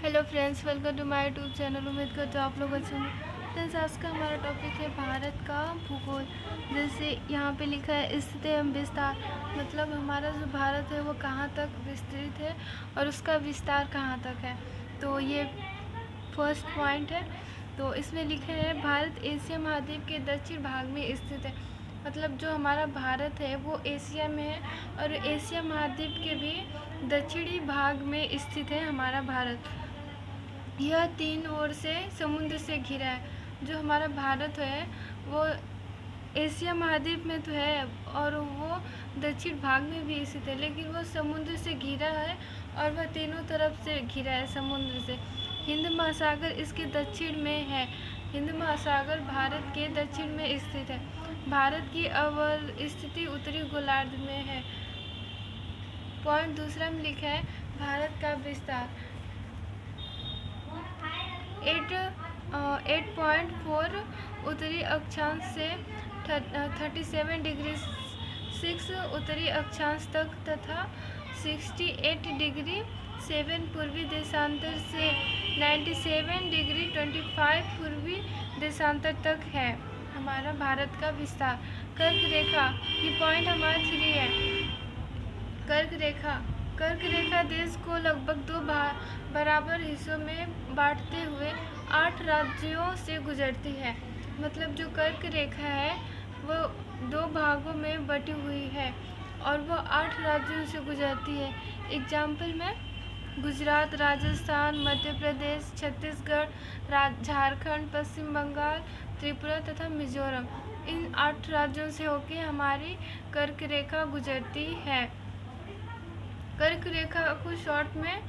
Hello friends, welcome to my YouTube channel. उम्मीद करते हो आप लोग अच्छे होंगे। फ्रेंड्स, आज का हमारा टॉपिक है भारत का भूगोल। जैसे यहाँ पे लिखा है स्थिति एवं विस्तार, मतलब हमारा जो भारत है वो कहाँ तक विस्तृत है और उसका विस्तार कहाँ तक है। तो ये फर्स्ट पॉइंट है। तो इसमें लिखा है भारत एशिया महाद्वीप के दक्षिण भाग में स्थित है। मतलब जो हमारा भारत है वो एशिया में है और एशिया महाद्वीप के भी दक्षिणी भाग में स्थित है हमारा भारत। यह तीन ओर से समुद्र से घिरा है। जो हमारा भारत है वो एशिया महाद्वीप में तो है और वो दक्षिण भाग में भी स्थित है, लेकिन वो समुद्र से घिरा है और वह तीनों तरफ से घिरा है समुद्र से। हिंद महासागर इसके दक्षिण में है। हिंद महासागर भारत के दक्षिण में स्थित है। भारत की स्थिति उत्तरी गोलार्ध में है। पॉइंट दूसरा में लिखा है भारत का विस्तार 8.4 उत्तरी अक्षांश से 37 डिग्री 6 उत्तरी अक्षांश तक तथा 68 डिग्री 7 पूर्वी देशांतर से 97 डिग्री 25 पूर्वी देशांतर तक है हमारा भारत का विस्तार। कर्क रेखा, ये पॉइंट हमारा 3 है। कर्क रेखा देश को लगभग दो बराबर हिस्सों में बांटते हुए 8 राज्यों से गुजरती है। मतलब जो कर्क रेखा है वो 2 भागों में बटी हुई है और वो 8 राज्यों से गुजरती है। एग्जाम्पल में गुजरात, राजस्थान, मध्य प्रदेश, छत्तीसगढ़, झारखंड, पश्चिम बंगाल, त्रिपुरा तथा मिजोरम, इन 8 राज्यों से होकर हमारी कर्क रेखा गुजरती है। कर्क रेखा को शॉर्ट में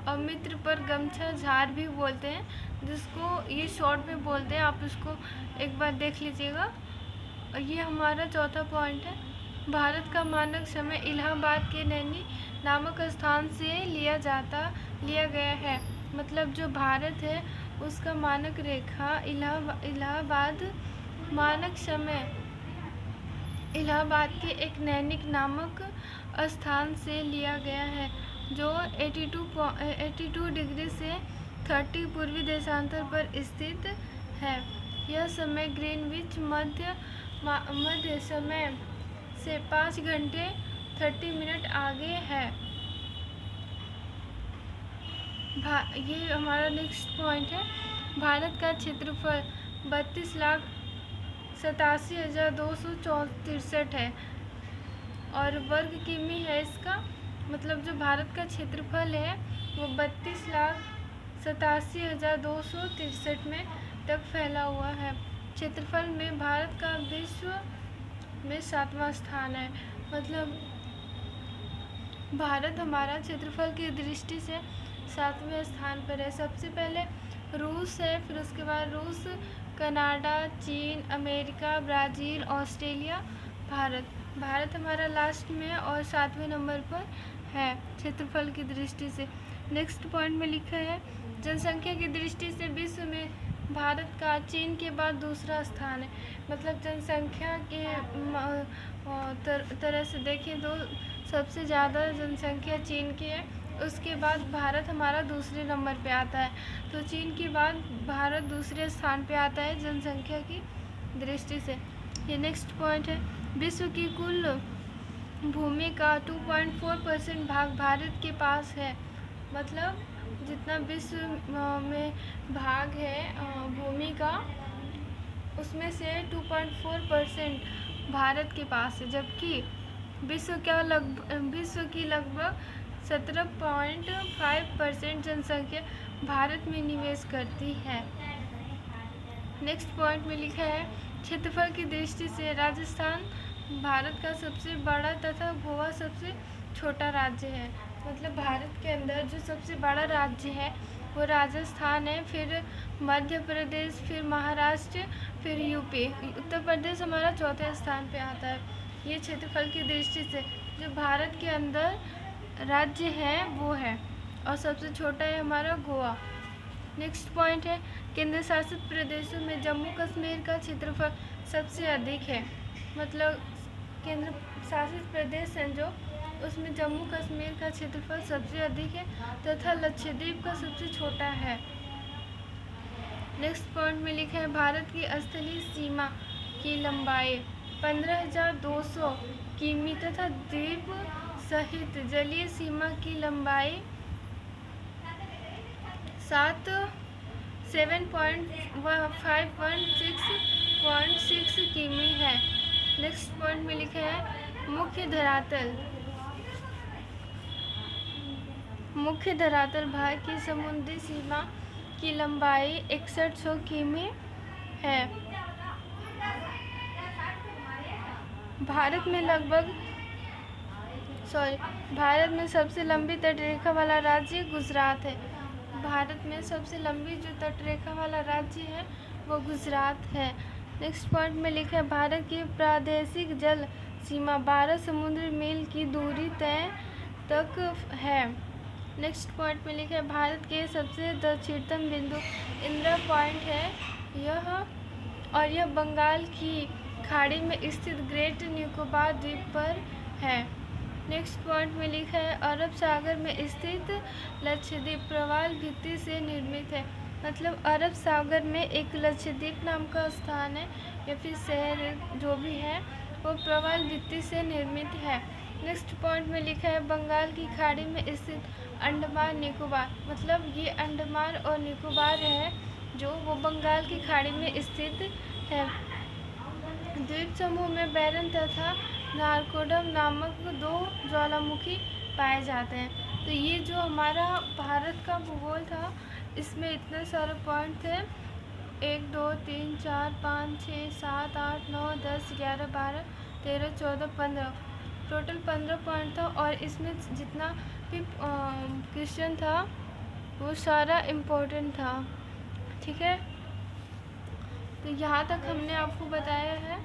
अमित्र पर गमछा झार भी बोलते हैं, जिसको ये शॉर्ट में बोलते हैं। आप इसको एक बार देख लीजिएगा। ये हमारा चौथा पॉइंट है। भारत का मानक समय इलाहाबाद के नैनी नामक स्थान से लिया गया है। मतलब जो भारत है उसका मानक रेखा इलाहाबाद मानक समय इलाहाबाद के एक नैनिक नामक स्थान से लिया गया है, जो 82 डिग्री से 30 पूर्वी देशांतर पर स्थित है। यह समय ग्रीनविच मध्य समय से 5 घंटे 30 मिनट आगे है। ये हमारा नेक्स्ट पॉइंट है। भारत का क्षेत्रफल 32,87,263 है और वर्ग किमी है इसका। मतलब जो भारत का क्षेत्रफल है वो 32,87,263 में तक फैला हुआ है। क्षेत्रफल में भारत का विश्व में 7वां स्थान है। मतलब भारत हमारा क्षेत्रफल की दृष्टि से 7वें स्थान पर है। सबसे पहले रूस है, फिर उसके बाद रूस, कनाडा, चीन, अमेरिका, ब्राज़ील, ऑस्ट्रेलिया, भारत हमारा लास्ट में और 7वें नंबर पर है क्षेत्रफल की दृष्टि से। नेक्स्ट पॉइंट में लिखा है जनसंख्या की दृष्टि से विश्व में भारत का चीन के बाद दूसरा स्थान है। मतलब जनसंख्या के तरह से देखें तो सबसे ज़्यादा जनसंख्या चीन की है, उसके बाद भारत हमारा दूसरे नंबर पे आता है। तो चीन के बाद भारत दूसरे स्थान पे आता है जनसंख्या की दृष्टि से। ये नेक्स्ट पॉइंट है। विश्व की कुल भूमि का 2.4% भाग भारत के पास है। मतलब जितना विश्व में भाग है भूमि का, उसमें से 2.4% भारत के पास है, जबकि विश्व की लगभग 17.5% जनसंख्या भारत में निवेश करती है। नेक्स्ट पॉइंट में लिखा है क्षेत्रफल की दृष्टि से राजस्थान भारत का सबसे बड़ा तथा गोवा सबसे छोटा राज्य है। मतलब भारत के अंदर जो सबसे बड़ा राज्य है वो राजस्थान है, फिर मध्य प्रदेश, फिर महाराष्ट्र, फिर यूपी। उत्तर प्रदेश हमारा चौथे स्थान पे आता है। ये क्षेत्रफल की दृष्टि से जो भारत के अंदर राज्य है वो है, और सबसे छोटा है हमारा गोवा। नेक्स्ट पॉइंट है केंद्र शासित प्रदेशों में जम्मू कश्मीर का क्षेत्रफल सबसे अधिक है। मतलब केंद्र शासित प्रदेश हैं जो उसमें जम्मू कश्मीर का क्षेत्रफल सबसे अधिक है तथा लक्षद्वीप का सबसे छोटा है। नेक्स्ट पॉइंट में लिखा है भारत की स्थलीय सीमा की लंबाई 15,200 किमी तथा द्वीप सहित जलीय सीमा की लंबाई 516.6 किमी है। नेक्स्ट पॉइंट में लिखा है मुख्य धरातल भाग की समुद्री सीमा की लंबाई 6100 किमी है। भारत में सबसे लंबी तटरेखा वाला राज्य गुजरात है। भारत में सबसे लंबी जो तटरेखा वाला राज्य है वो गुजरात है। नेक्स्ट पॉइंट में लिखा है भारत की प्रादेशिक जल सीमा 12 समुद्री मील की दूरी तय तक है। नेक्स्ट पॉइंट में लिखा है भारत के सबसे दक्षिणतम बिंदु इंदिरा पॉइंट है यह बंगाल की खाड़ी में स्थित ग्रेट निकोबार द्वीप पर है। नेक्स्ट पॉइंट में लिखा है अरब सागर में स्थित लक्षद्वीप प्रवाल भित्ति से निर्मित है। मतलब अरब सागर में एक लक्षद्वीप नाम का स्थान है या फिर शहर जो भी है वो प्रवाल भित्ति से निर्मित है। नेक्स्ट पॉइंट में लिखा है बंगाल की खाड़ी में स्थित अंडमान निकोबार, मतलब ये अंडमान और निकोबार है जो वो बंगाल की खाड़ी में स्थित है। द्वीप समूह में बैरन तथा नारकोडम नामक 2 ज्वालामुखी पाए जाते हैं। तो ये जो हमारा भारत का भूगोल था इसमें इतने सारे पॉइंट थे 1 2 3 4 5 6 7 8 9 10 11 12 13 14 15 टोटल 15 पॉइंट था और इसमें जितना भी क्वेश्चन था वो सारा इम्पोर्टेंट था। ठीक है, तो यहाँ तक हमने आपको बताया है।